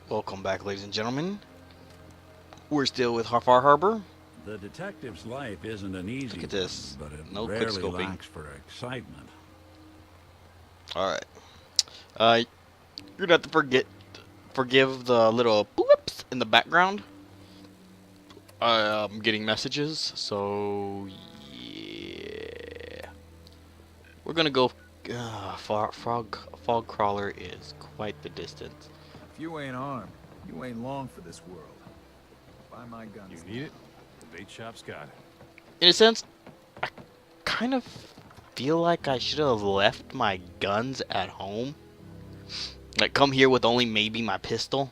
Welcome back, ladies and gentlemen. We're still with Far Harbor. The detective's life isn't an easy Look at this. one, but it No quick rarely scoping. lacks for excitement. Alright. You're gonna have to forgive the little whoops in the background. I'm getting messages, so yeah. We're gonna go. Fog crawler is quite the distance. If you ain't armed, you ain't long for this world. Buy my guns. You need it? The bait shop's got it. In a sense, I kind of feel like I should have left my guns at home. Like, come here with only maybe my pistol.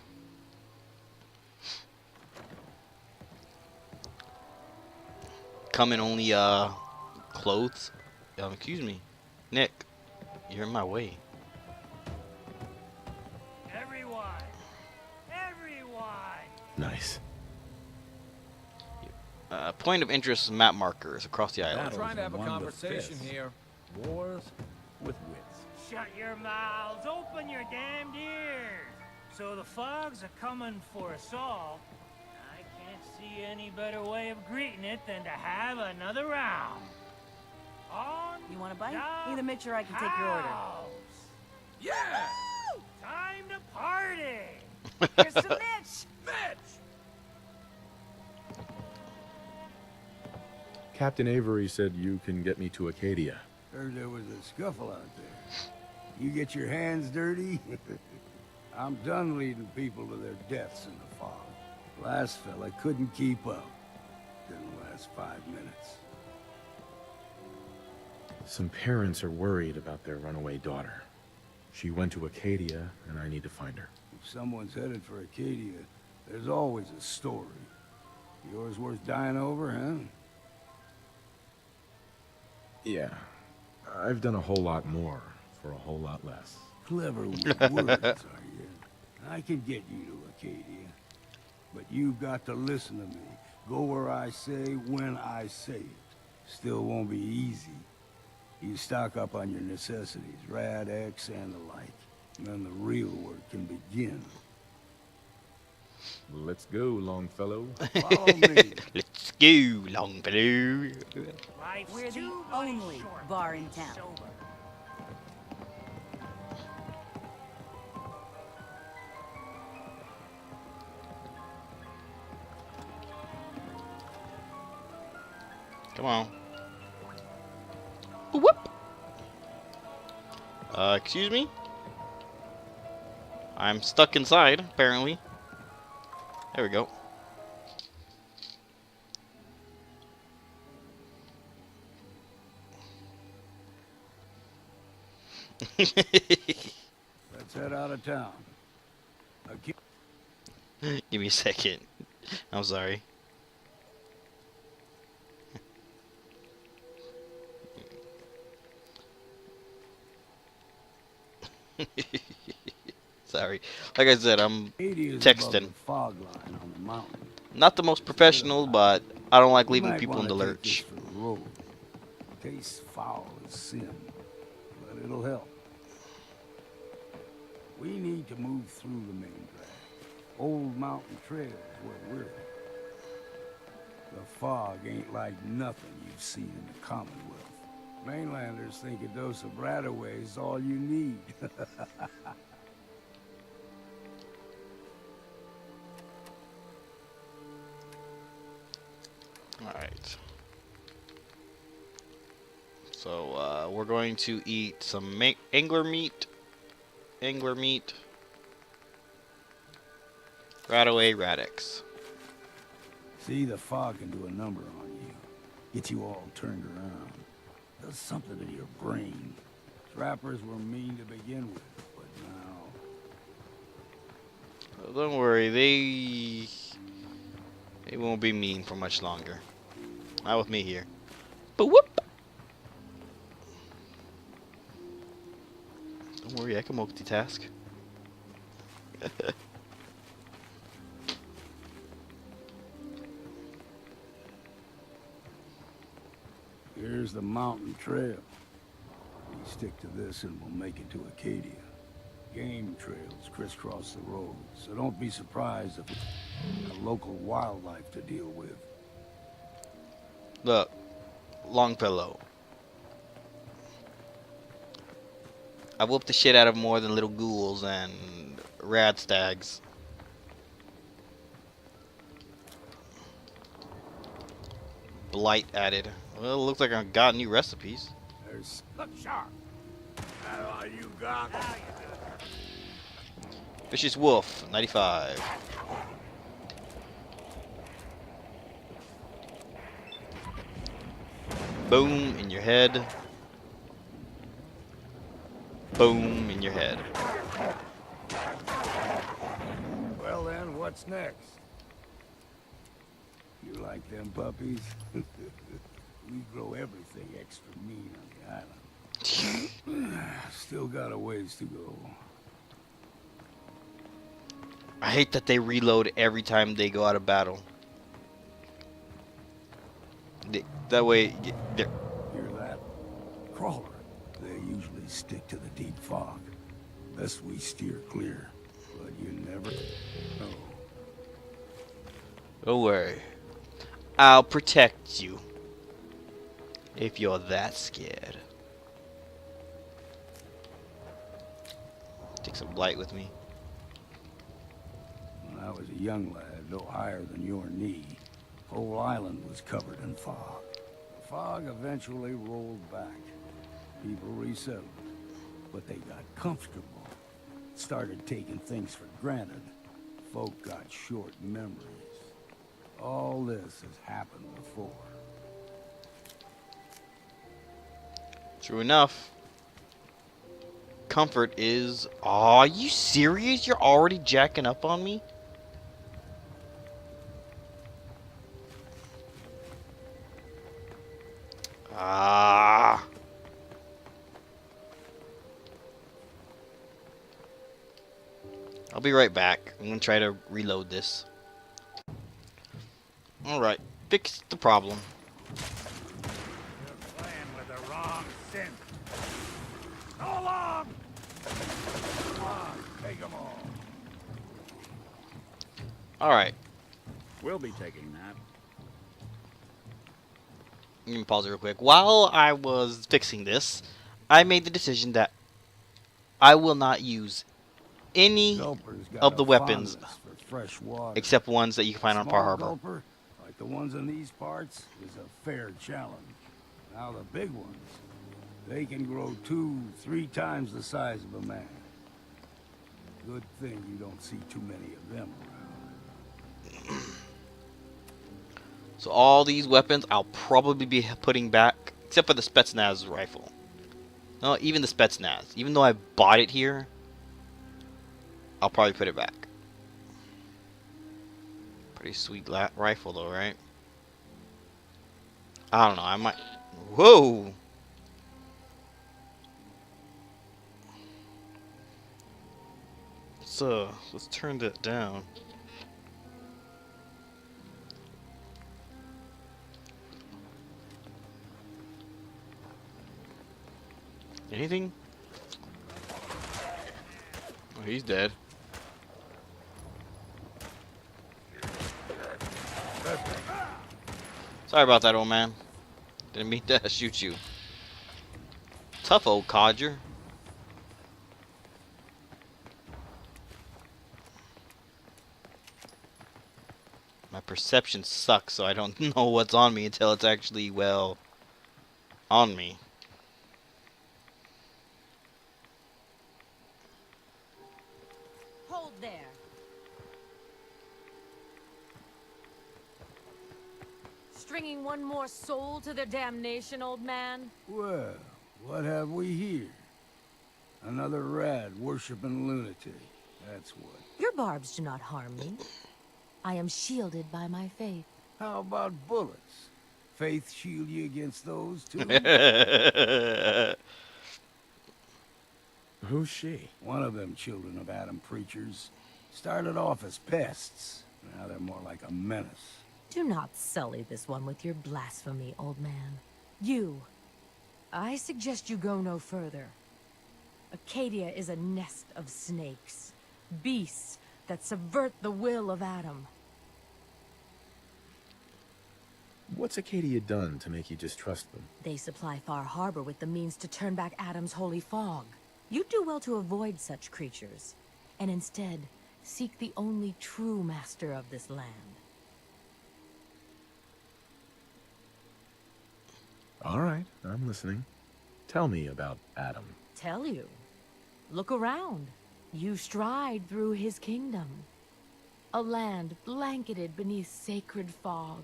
Come in only, clothes. Excuse me. Nick, you're in my way. Everyone! Everyone! Nice. Point of interest map markers across the island. I'm trying to have a conversation here. Wars with wits. Shut your mouths, open your damned ears! So the fogs are coming for us all. I can't see any better way of greeting it than to have another round. On You want a bite? the Need to make sure I can take your order. house. Yeah! Time to party! Here's some Mitch! Mitch! Captain Avery said you can get me to Acadia. Heard there was a scuffle out there. You get your hands dirty? I'm done leading people to their deaths in the fog. Last fella couldn't keep up. Didn't last 5 minutes. Some parents are worried about their runaway daughter. She went to Acadia, and I need to find her. If someone's headed for Acadia, there's always a story. Yours worth dying over, huh? Yeah. I've done a whole lot more for a whole lot less. Clever with words, are you? I can get you to Acadia. But you've got to listen to me. Go where I say, when I say it. Still won't be easy. You stock up on your necessities, Rad X and the like. And then the real work can begin. Let's go, Longfellow. Follow me. Let's go, Longfellow. Life's We're the too bloody only short bar to in be town. sober. Come on. Whoop. Excuse me? I'm stuck inside, apparently. There we go. Let's head out of town. Give me a second. I'm sorry. Sorry. Like I said, I'm Acadia's texting. above the fog line on the mountain. Not the most professional, but I don't like You leaving might people in the wanna take this lurch. for the road. Tastes foul as sin, but it'll help. We need to move through the main drag. Old Mountain Trail is where we're at. The fog ain't like nothing you've seen in the Commonwealth. Mainlanders think a dose of Radaway is all you need. Alright. So, we're going to eat some angler meat. Radaway Radix. See, the fog can do a number on you. Get you all turned around. Does something to your brain. Trappers were mean to begin with, but now... Don't worry, they won't be mean for much longer. Not with me here. But whoop! Don't worry, I can multitask. Here's the mountain trail. You stick to this and we'll make it to Acadia. Game trails crisscross the road, so don't be surprised if it's a local wildlife to deal with. Look, Longfellow. I whooped the shit out of more than little ghouls and rad stags. Blight added. Well, it looks like I got new recipes. There's... Look sharp! That all you got? Vicious Wolf, 95. Boom in your head. Boom in your head. Well then, what's next? You like them puppies? We grow everything extra mean on the island. Still got a ways to go. I hate that they reload every time they go out of battle. That way, they're... Hear that? Crawler. They usually stick to the deep fog. Best we steer clear. But you never know. Don't worry. I'll protect you. If you're that scared. Take some blight with me. When I was a young lad, no higher than your knee, whole island was covered in fog. The fog eventually rolled back. People resettled, but they got comfortable. Started taking things for granted. Folk got short memories. All this has happened before. True enough. Comfort is... Aw, are you serious? You're already jacking up on me? Ah. I'll be right back. I'm gonna try to reload this. Alright, fix the problem. You're playing with the wrong synth. Go along! Come on, take them all. Alright, We'll be taking that. let me pause it real quick. While I was fixing this, I made the decision that I will not use any Gulper's got of the a weapons fondness for fresh water. except ones that you can find on Pearl Small Harbor. gulper, like the ones in these parts, is a fair challenge. Now the big ones, they can grow 2-3 times the size of a man. Good thing you don't see too many of them around. So all these weapons I'll probably be putting back, except for the Spetsnaz rifle. No, even the Spetsnaz. Even though I bought it here, I'll probably put it back. Pretty sweet rifle though, right? I don't know, I might... Whoa! Let's turn that down. Anything? Oh, he's dead. Sorry about that, old man. Didn't mean to shoot you. Tough old codger. My perception sucks, so I don't know what's on me until it's actually, well, on me. Hold there. Stringing one more soul to their damnation, old man? Well, what have we here? Another rad worshipping lunatic. That's what. Your barbs do not harm me. I am shielded by my faith. How about bullets? Faith shield you against those too? Who's she? One of them children of Adam preachers started off as pests. Now they're more like a menace. Do not sully this one with your blasphemy, old man. You. I suggest you go no further. Acadia is a nest of snakes. Beasts that subvert the will of Adam. What's Acadia done to make you distrust them? They supply Far Harbor with the means to turn back Adam's holy fog. You'd do well to avoid such creatures, and instead seek the only true master of this land. All right, I'm listening. Tell me about Adam. Tell you. Look around. You stride through his kingdom. A land blanketed beneath sacred fog.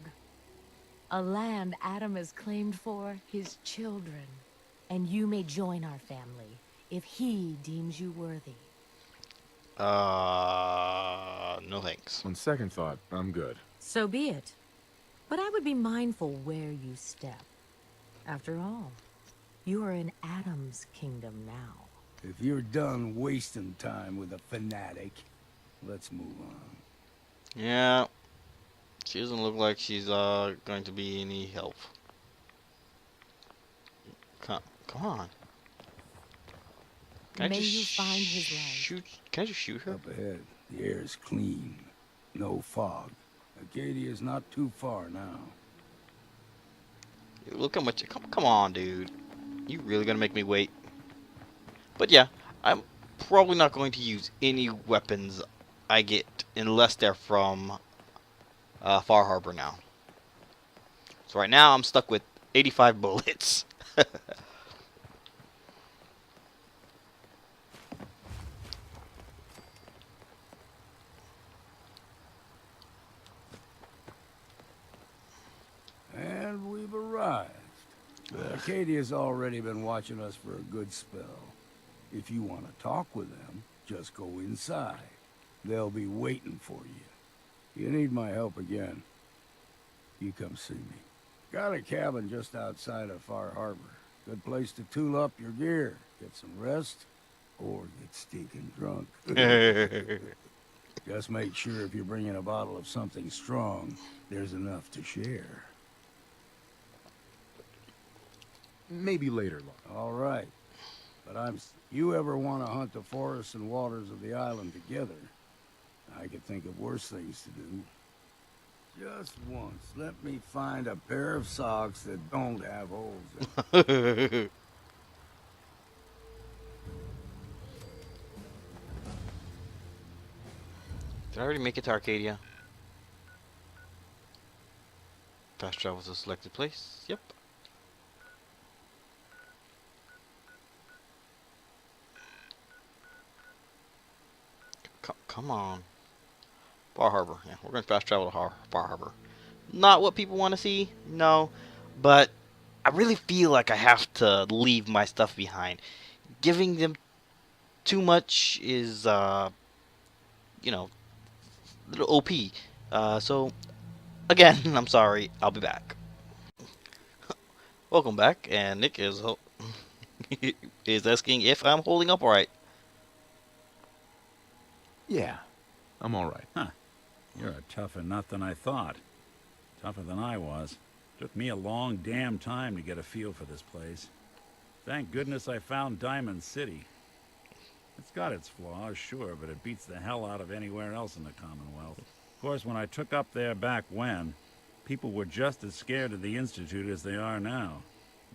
A land Adam has claimed for his children. And you may join our family if he deems you worthy. No thanks. On second thought, I'm good. So be it. But I would be mindful where you step. After all, you are in Adam's kingdom now. If you're done wasting time with a fanatic, let's move on. Yeah. She doesn't look like she's going to be any help. Come on. Can May I just you find his light. shoot? Can I just shoot her? Up ahead, the air's clean. No fog. Acadia's not too far now. Look how much. Come on, dude. You really gonna make me wait? But yeah, I'm probably not going to use any weapons I get unless they're from Far Harbor now. So right now I'm stuck with 85 bullets. And we've arrived. Acadia's already been watching us for a good spell. If you want to talk with them, just go inside. They'll be waiting for you. You need my help again, you come see me. Got a cabin just outside of Far Harbor. Good place to tool up your gear, get some rest, or get stinking drunk. Just make sure if you're bringing a bottle of something strong, there's enough to share. Maybe later, Lord. All right. But you ever want to hunt the forests and waters of the island together, I could think of worse things to do. Just once, let me find a pair of socks that don't have holes in them. Did I already make it to Arcadia? Fast travel to a selected place. Yep. Come on. Far Harbor. Yeah, we're going to fast travel to Far Harbor. Not what people want to see, no. But I really feel like I have to leave my stuff behind. Giving them too much is, you know, a little OP. So, again, I'm sorry. I'll be back. Welcome back. And Nick is, is asking if I'm holding up alright. Yeah, I'm all right. Huh. You're a tougher nut than I thought. Tougher than I was. Took me a long damn time to get a feel for this place. Thank goodness I found Diamond City. It's got its flaws, sure, but it beats the hell out of anywhere else in the Commonwealth. Of course, when I took up there back when, people were just as scared of the Institute as they are now.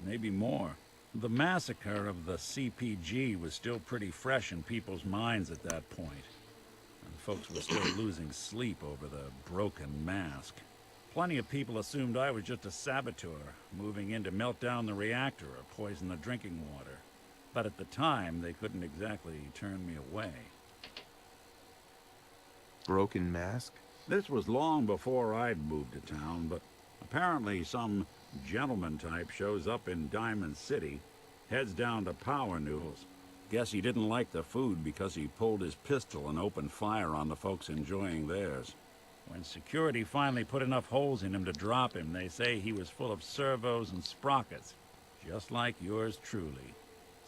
Maybe more. The massacre of the CPG was still pretty fresh in people's minds at that point. Folks were still losing sleep over the broken mask. Plenty of people assumed I was just a saboteur, moving in to melt down the reactor or poison the drinking water. But at the time, they couldn't exactly turn me away. Broken mask? This was long before I'd moved to town, but apparently some gentleman type shows up in Diamond City, heads down to Power Noodles. Guess he didn't like the food because he pulled his pistol and opened fire on the folks enjoying theirs. When security finally put enough holes in him to drop him, they say he was full of servos and sprockets, just like yours truly.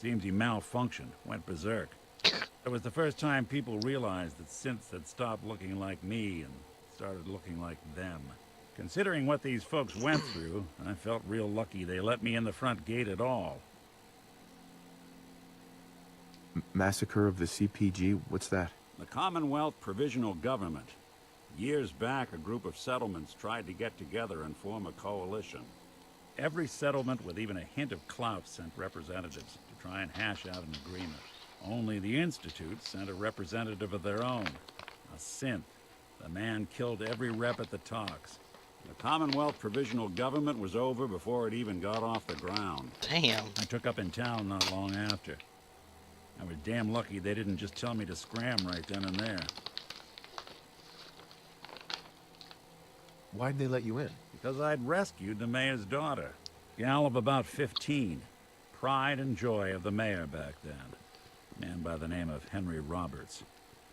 Seems he malfunctioned, went berserk. It was the first time people realized that synths had stopped looking like me and started looking like them. Considering what these folks went through, I felt real lucky they let me in the front gate at all. Massacre of the CPG? What's that? The Commonwealth Provisional Government. Years back, a group of settlements tried to get together and form a coalition. Every settlement with even a hint of clout sent representatives to try and hash out an agreement. Only the Institute sent a representative of their own, a synth. The man killed every rep at the talks. The Commonwealth Provisional Government was over before it even got off the ground. Damn. I took up in town not long after. I was damn lucky they didn't just tell me to scram right then and there. Why'd they let you in? Because I'd rescued the mayor's daughter. Gal of about 15. Pride and joy of the mayor back then. A man by the name of Henry Roberts.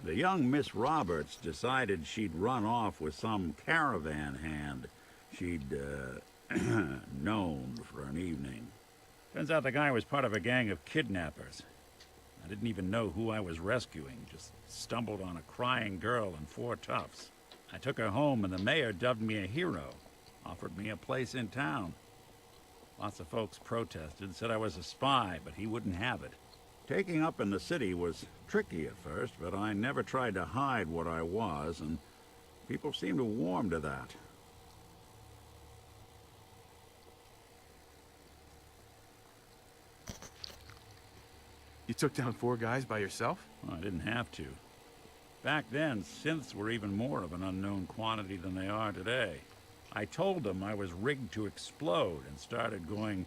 The young Miss Roberts decided she'd run off with some caravan hand she'd, known for an evening. Turns out the guy was part of a gang of kidnappers. I didn't even know who I was rescuing, just stumbled on a crying girl and 4 toughs. I took her home and the mayor dubbed me a hero, offered me a place in town. Lots of folks protested, said I was a spy, but he wouldn't have it. Taking up in the city was tricky at first, but I never tried to hide what I was, and people seemed to warm to that. You took down 4 guys by yourself? Well, I didn't have to. Back then, synths were even more of an unknown quantity than they are today. I told them I was rigged to explode and started going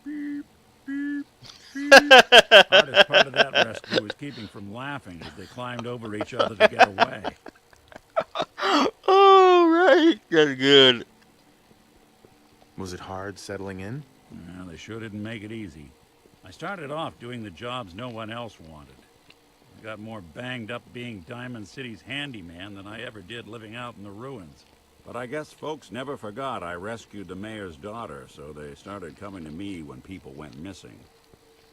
beep, beep, beep. Hardest part of that rescue was keeping from laughing as they climbed over each other to get away. Oh, right. That's good. Was it hard settling in? Well, they sure didn't make it easy. I started off doing the jobs no one else wanted. I got more banged up being Diamond City's handyman than I ever did living out in the ruins. But I guess folks never forgot I rescued the mayor's daughter, so they started coming to me when people went missing.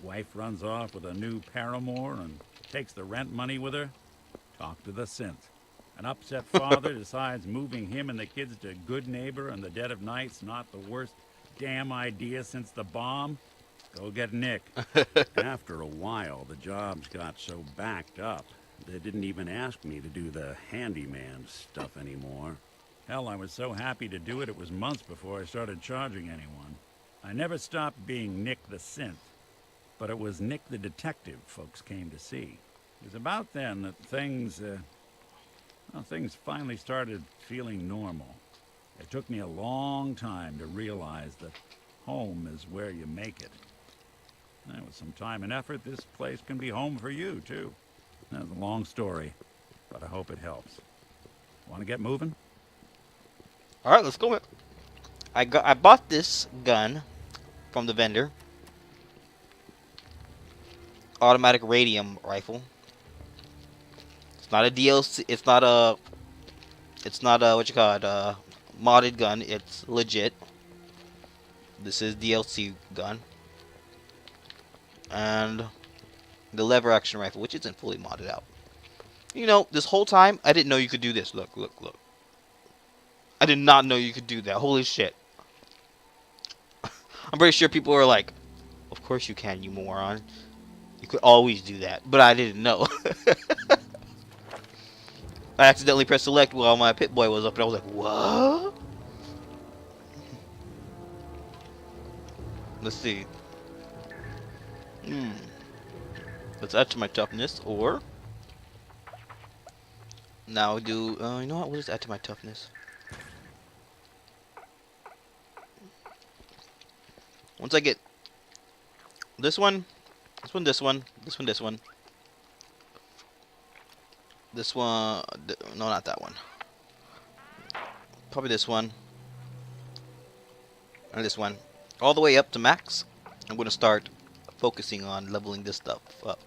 Wife runs off with a new paramour and takes the rent money with her. Talk to the synth. An upset father decides moving him and the kids to Good Neighbor in the dead of night's not the worst damn idea since the bomb. Go get Nick. After a while, the jobs got so backed up, they didn't even ask me to do the handyman stuff anymore. Hell, I was so happy to do it, it was months before I started charging anyone. I never stopped being Nick the Synth, but it was Nick the Detective folks came to see. It was about then that things finally started feeling normal. It took me a long time to realize that home is where you make it. And with some time and effort, this place can be home for you, too. That's a long story, but I hope it helps. Want to get moving? All right, let's go. I bought this gun from the vendor. Automatic radium rifle. It's not a DLC. It's not a what you call it, modded gun. It's legit. This is DLC gun. And the lever action rifle, which isn't fully modded out. You know, this whole time I didn't know you could do this. Look, look, look. I did not know you could do that. Holy shit. I'm pretty sure people are like, of course you can, you moron. You could always do that. But I didn't know. I accidentally pressed select while my Pit-Boy was up, and I was like, what? Let's see. Let's add to my toughness, or... Now do... you know what? We'll just add to my toughness. Once I get... This one... This one, this one, this one, this one. This one... No, not that one. Probably this one. And this one. All the way up to max. I'm going to start focusing on leveling this stuff up.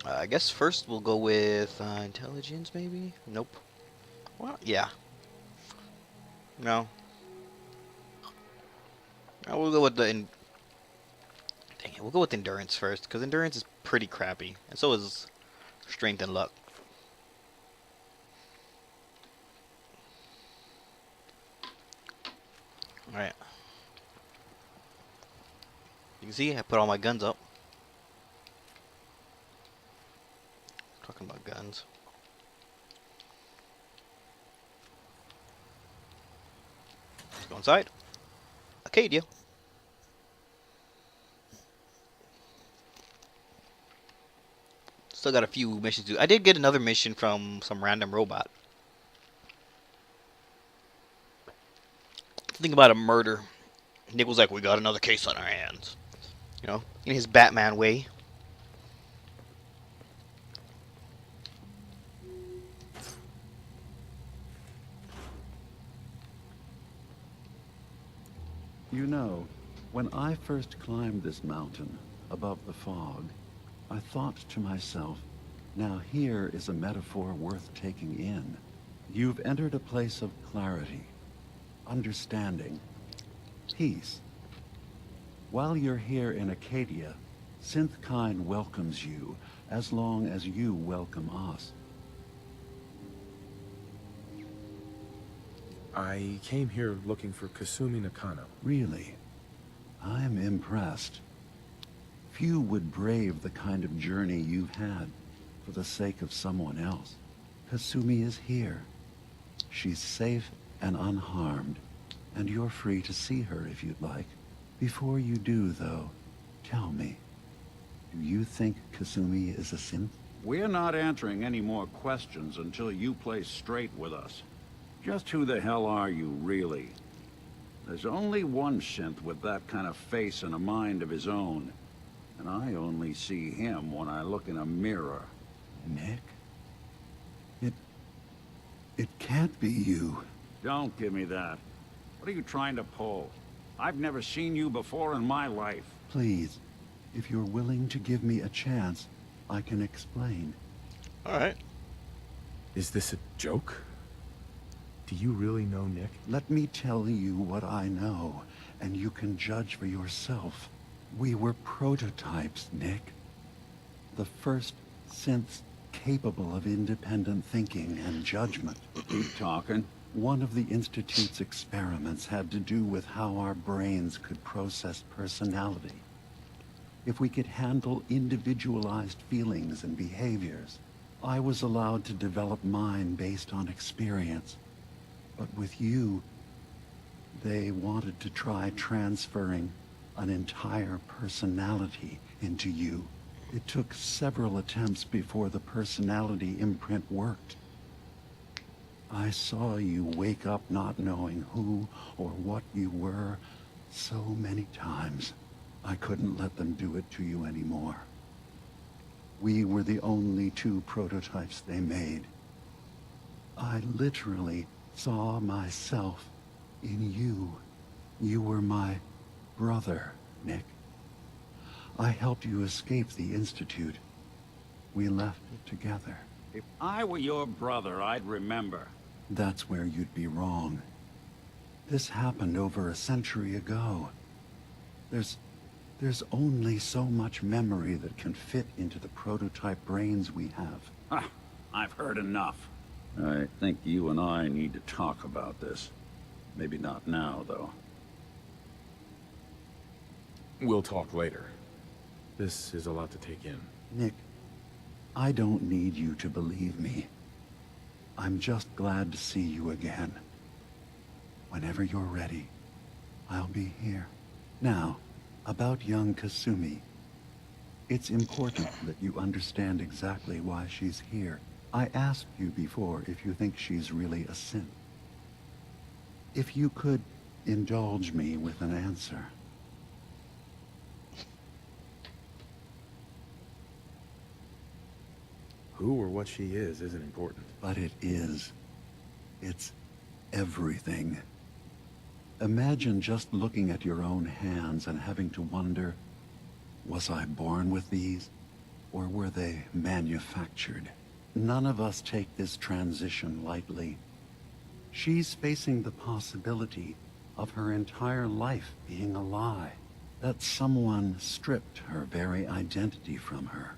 I guess first we'll go with intelligence, maybe? Nope. Well, yeah. No. We'll go with the... Dang it, we'll go with endurance first, because endurance is pretty crappy. And so is strength and luck. Alright. You can see I put all my guns up. friends. Let's go inside. Acadia. Still got a few missions to do. I did get another mission from some random robot. Think about a murder. Nick was like, "We got another case on our hands." You know, in his Batman way. You know, when I first climbed this mountain above the fog, I thought to myself, now here is a metaphor worth taking in. You've entered a place of clarity, understanding, peace. While you're here in Acadia, Synthkind welcomes you as long as you welcome us. I came here looking for Kasumi Nakano. Really, I'm impressed. Few would brave the kind of journey you've had for the sake of someone else. Kasumi is here. She's safe and unharmed, and you're free to see her if you'd like. Before you do, though, tell me, do you think Kasumi is a synth? We're not answering any more questions until you play straight with us. Just who the hell are you, really? There's only one synth with that kind of face and a mind of his own. And I only see him when I look in a mirror. Nick? It can't be you. Don't give me that. What are you trying to pull? I've never seen you before in my life. Please, if you're willing to give me a chance, I can explain. Alright. Is this a joke? Do you really know Nick? Let me tell you what I know, and you can judge for yourself. We were prototypes, Nick. The first synths capable of independent thinking and judgment. Keep talking. One of the Institute's experiments had to do with how our brains could process personality. If we could handle individualized feelings and behaviors, I was allowed to develop mine based on experience. But with you, they wanted to try transferring an entire personality into you. It took several attempts before the personality imprint worked. I saw you wake up not knowing who or what you were so many times. I couldn't let them do it to you anymore. We were the only two prototypes they made. I literally saw myself in you. You were my brother, Nick. I helped you escape the Institute. We left together. If I were your brother, I'd remember. That's where you'd be wrong. This happened over a century ago. There's only so much memory that can fit into the prototype brains we have. Ah, I've heard enough. I think you and I need to talk about this. Maybe not now, though. We'll talk later. This is a lot to take in. Nick, I don't need you to believe me. I'm just glad to see you again. Whenever you're ready, I'll be here. Now, about young Kasumi. It's important that you understand exactly why she's here. I asked you before if you think she's really a synth. If you could indulge me with an answer. Who or what she is isn't important. But it is. It's everything. Imagine just looking at your own hands and having to wonder, was I born with these, or were they manufactured? None of us take this transition lightly. She's facing the possibility of her entire life being a lie, that someone stripped her very identity from her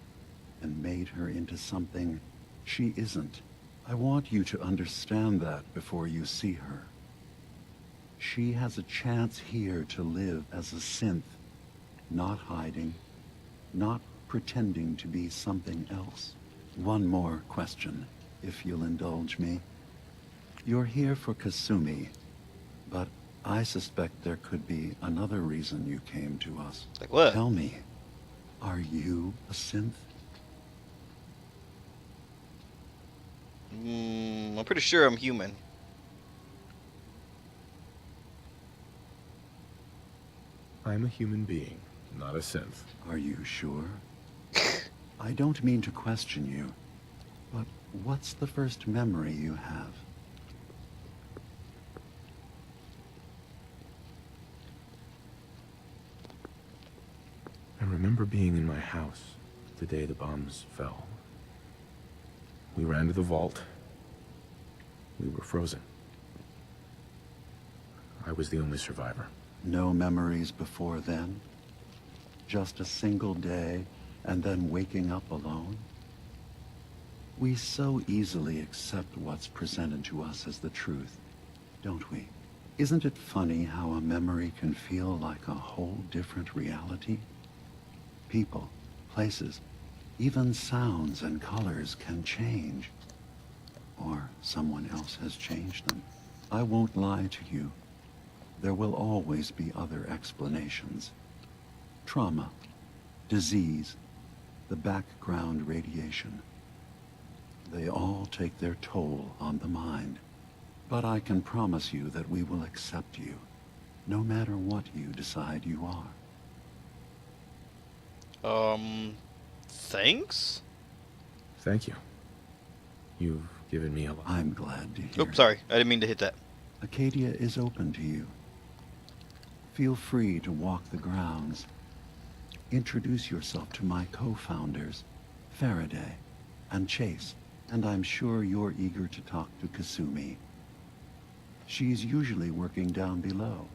and made her into something she isn't. I want you to understand that before you see her. She has a chance here to live as a synth, not hiding, not pretending to be something else. One more question, if you'll indulge me. You're here for Kasumi, but I suspect there could be another reason you came to us. Like what? Tell me, are you a synth? I'm pretty sure I'm human. I'm a human being, not a synth. Are you sure? I don't mean to question you, but what's the first memory you have? I remember being in my house the day the bombs fell. We ran to the vault. We were frozen. I was the only survivor. No memories before then? Just a single day, and then waking up alone? We so easily accept what's presented to us as the truth, don't we? Isn't it funny how a memory can feel like a whole different reality? People, places, even sounds and colors can change. Or someone else has changed them. I won't lie to you. There will always be other explanations. Trauma, disease, the background radiation. They all take their toll on the mind. But I can promise you that we will accept you, no matter what you decide you are. Thanks? Thank you. You've given me a lot. I'm glad to hear. Oops, sorry. I didn't mean to hit that. Acadia is open to you. Feel free to walk the grounds. Introduce yourself to my co-founders, Faraday and Chase, and I'm sure you're eager to talk to Kasumi. She's usually working down below.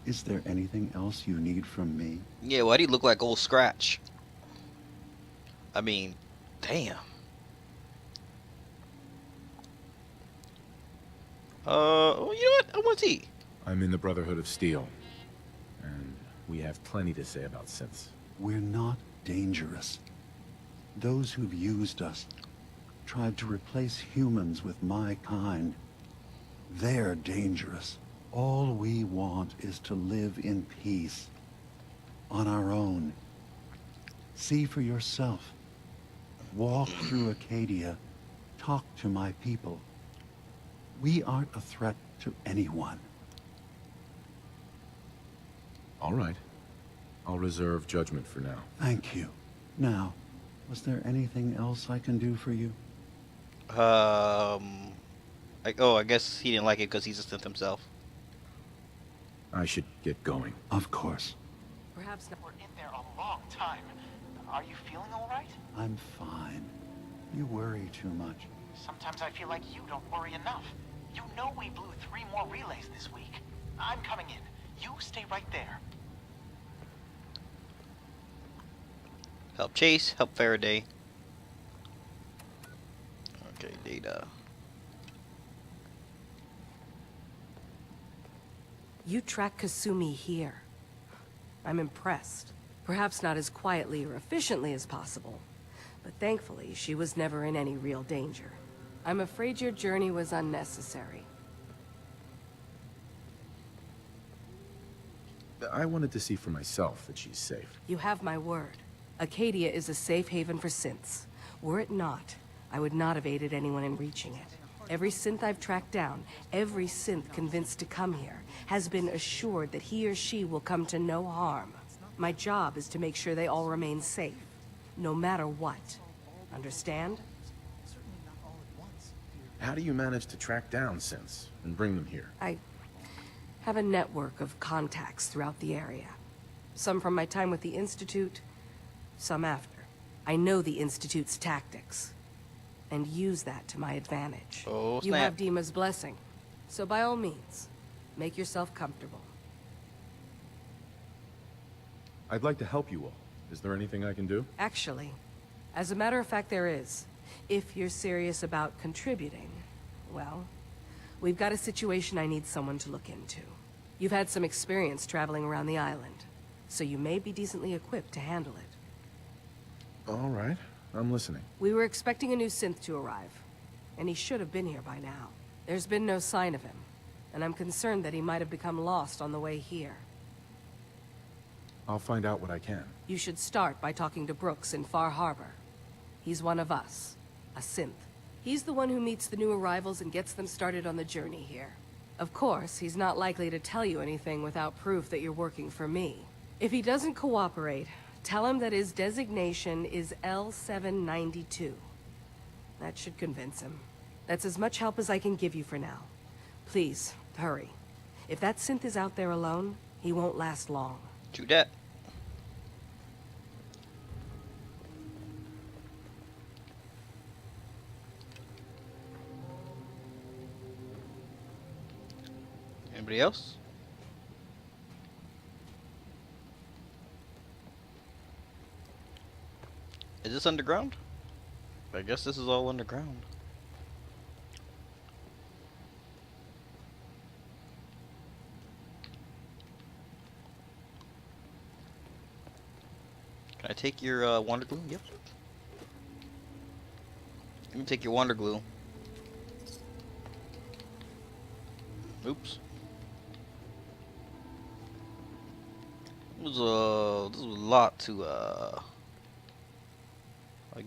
Is there anything else you need from me? Yeah, why do you look like old Scratch? I mean, damn. Oh, you know what? I want to see. I'm in the Brotherhood of Steel, and we have plenty to say about synths. We're not dangerous. Those who've used us, tried to replace humans with my kind, they're dangerous. All we want is to live in peace, on our own. See for yourself. Walk through Acadia, talk to my people. We aren't a threat to anyone. All right. I'll reserve judgment for now. Thank you. Now, was there anything else I can do for you? I guess he didn't like it because he's a synth himself. I should get going. Of course. Perhaps not. We're in there a long time. Are you feeling all right? I'm fine. You worry too much. Sometimes I feel like you don't worry enough. You know we blew 3 more relays this week. I'm coming in. You stay right there. Help Chase, help Faraday. Okay, data. You track Kasumi here. I'm impressed. Perhaps not as quietly or efficiently as possible, but thankfully she was never in any real danger. I'm afraid your journey was unnecessary. I wanted to see for myself that she's safe. You have my word. Acadia is a safe haven for synths. Were it not, I would not have aided anyone in reaching it. Every synth I've tracked down, every synth convinced to come here, has been assured that he or she will come to no harm. My job is to make sure they all remain safe, no matter what. Understand? How do you manage to track down synths and bring them here? I have a network of contacts throughout the area. Some from my time with the Institute, some after. I know the Institute's tactics, and use that to my advantage. Oh, You snap. have Dima's blessing, so by all means, make yourself comfortable. I'd like to help you all. Is there anything I can do? Actually, as a matter of fact, there is. If you're serious about contributing, well, we've got a situation I need someone to look into. You've had some experience traveling around the island, so you may be decently equipped to handle it. All right. I'm listening. We were expecting a new synth to arrive, and he should have been here by now. There's been no sign of him, and I'm concerned that he might have become lost on the way here. I'll find out what I can. You should start by talking to Brooks in Far Harbor. He's one of us, a synth. He's the one who meets the new arrivals and gets them started on the journey here. Of course, he's not likely to tell you anything without proof that you're working for me. If he doesn't cooperate, tell him that his designation is L792. That should convince him. That's as much help as I can give you for now. Please, hurry. If that synth is out there alone, he won't last long. Do that. Anybody else? Is this underground? I guess this is all underground. Can I take your wonder glue? Yep. Let me take your wonder glue. Oops. This was a lot to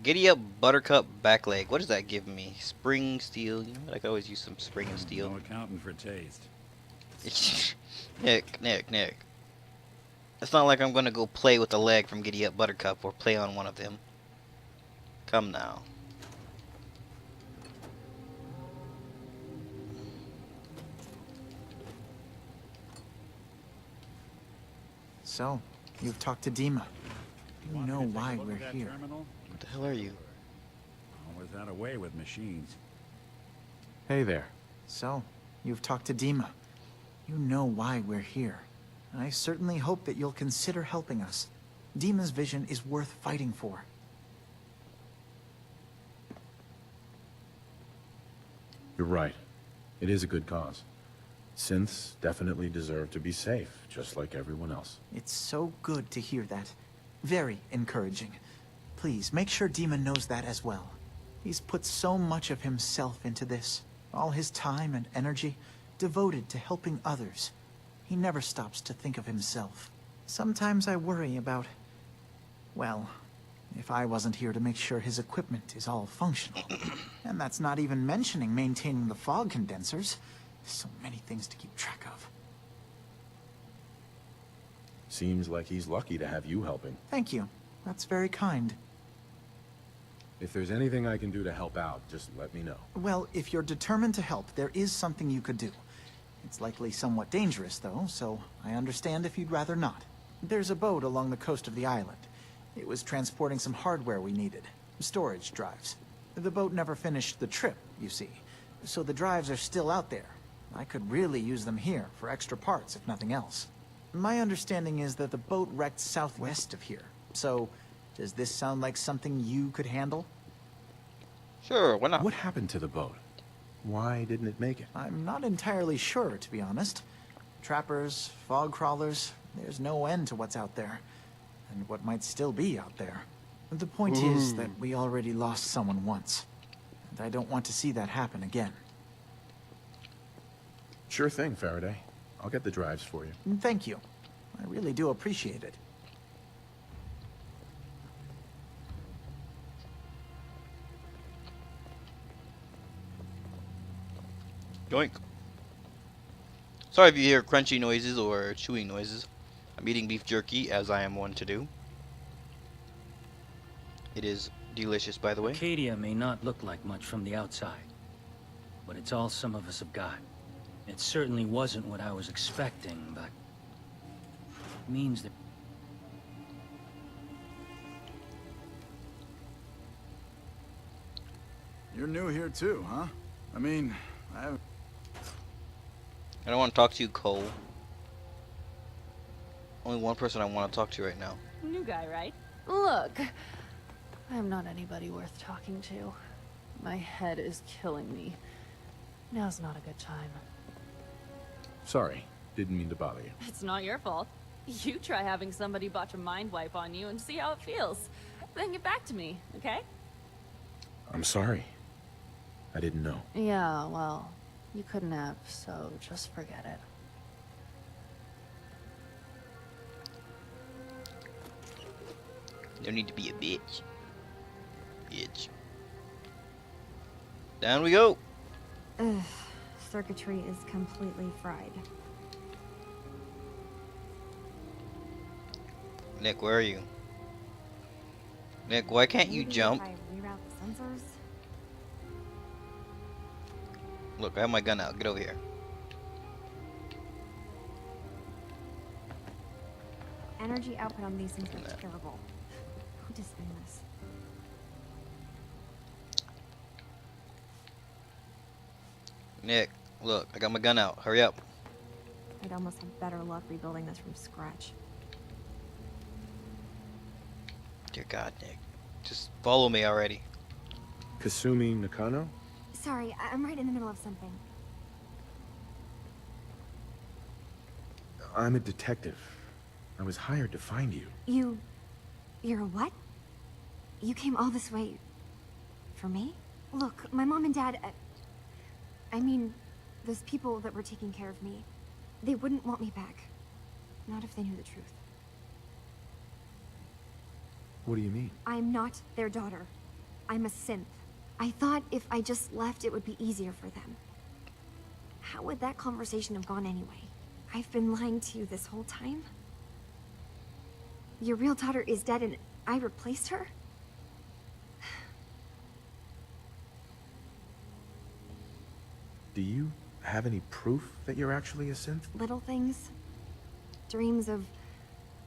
giddy up buttercup back leg. What does that give me? Spring steel. You know what? I could always use some spring and steel. No accounting for taste. Nick. It's not like I'm gonna go play with the leg from Giddy Up Buttercup or play on one of them. Come now. So, you've talked to Dima. You know why we're here. Terminal? What the hell are you? Always had a way with machines. Hey there. So, you've talked to Dima. You know why we're here. I certainly hope that you'll consider helping us. Dima's vision is worth fighting for. You're right. It is a good cause. Synths definitely deserve to be safe, just like everyone else. It's so good to hear that. Very encouraging. Please, make sure Dima knows that as well. He's put so much of himself into this. All his time and energy devoted to helping others. He never stops to think of himself. Sometimes I worry about... well, if I wasn't here to make sure his equipment is all functional. And that's not even mentioning maintaining the fog condensers. So many things to keep track of. Seems like he's lucky to have you helping. Thank you. That's very kind. If there's anything I can do to help out, just let me know. Well, if you're determined to help, there is something you could do. It's likely somewhat dangerous, though, so I understand if you'd rather not. There's a boat along the coast of the island. It was transporting some hardware we needed. Storage drives. The boat never finished the trip, you see. So the drives are still out there. I could really use them here for extra parts, if nothing else. My understanding is that the boat wrecked southwest of here. So, does this sound like something you could handle? Sure, why not? What happened to the boat? Why didn't it make it? I'm not entirely sure, to be honest. Trappers, fog crawlers, there's no end to what's out there. And what might still be out there. The point is that we already lost someone once. And I don't want to see that happen again. Sure thing, Faraday. I'll get the drives for you. Thank you. I really do appreciate it. Yoink. Sorry if you hear crunchy noises or chewing noises. I'm eating beef jerky, as I am one to do. It is delicious, by the way. Arcadia may not look like much from the outside, but it's all some of us have got. It certainly wasn't what I was expecting, but it means that... You're new here too, huh? I mean, I haven't... I don't want to talk to you, Cole. Only one person I want to talk to right now. New guy, right? Look, I'm not anybody worth talking to. My head is killing me. Now's not a good time. Sorry, didn't mean to bother you. It's not your fault. You try having somebody botch a mind wipe on you and see how it feels. then get back to me, okay? I'm sorry. I didn't know. Yeah, well, you couldn't have, so just forget it. No need to be a bitch. Bitch. Down we go. Ugh, circuitry is completely fried. Nick, where are you? Nick, why can't you Maybe jump? if I reroute the sensors? Look, I have my gun out. Get over here. Energy output on these things is terrible. Who designed this? Nick, look, I got my gun out. Hurry up. I'd almost have better luck rebuilding this from scratch. Dear God, Nick. Just follow me already. Kasumi Nakano? Sorry, I'm right in the middle of something. I'm a detective. I was hired to find you. You're a what? You came all this way... for me? Look, my mom and dad... I mean, those people that were taking care of me, they wouldn't want me back. Not if they knew the truth. What do you mean? I'm not their daughter. I'm a synth. I thought if I just left, it would be easier for them. How would that conversation have gone anyway? I've been lying to you this whole time? Your real daughter is dead and I replaced her? Do you have any proof that you're actually a synth? Little things. Dreams of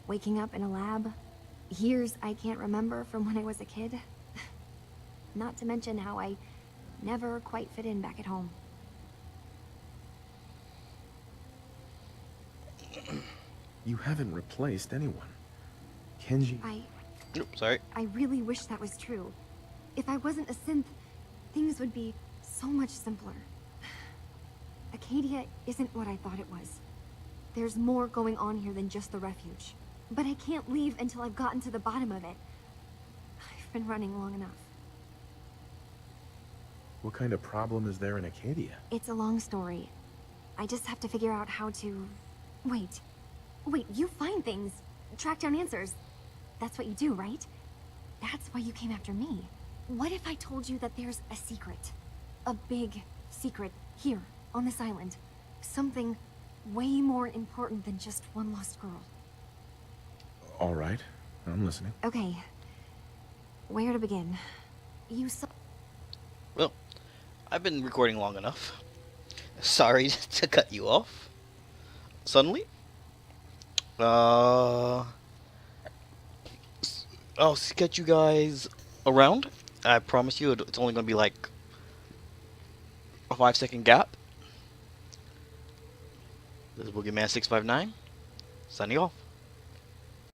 waking up in a lab. Years I can't remember from when I was a kid. Not to mention how I never quite fit in back at home. You haven't replaced anyone. Kenji... Oops, sorry. I really wish that was true. If I wasn't a synth, things would be so much simpler. Acadia isn't what I thought it was. There's more going on here than just the refuge. But I can't leave until I've gotten to the bottom of it. I've been running long enough. What kind of problem is there in Acadia? It's a long story. I just have to figure out how to... Wait, you find things. Track down answers. That's what you do, right? That's why you came after me. What if I told you that there's a secret? A big secret here, on this island. Something way more important than just one lost girl. All right, I'm listening. Okay. Where to begin? You saw... Well, I've been recording long enough. Sorry to cut you off. Suddenly. I'll sketch you guys around. I promise you it's only going to be like a 5-second gap. This is Boogeyman659, signing off.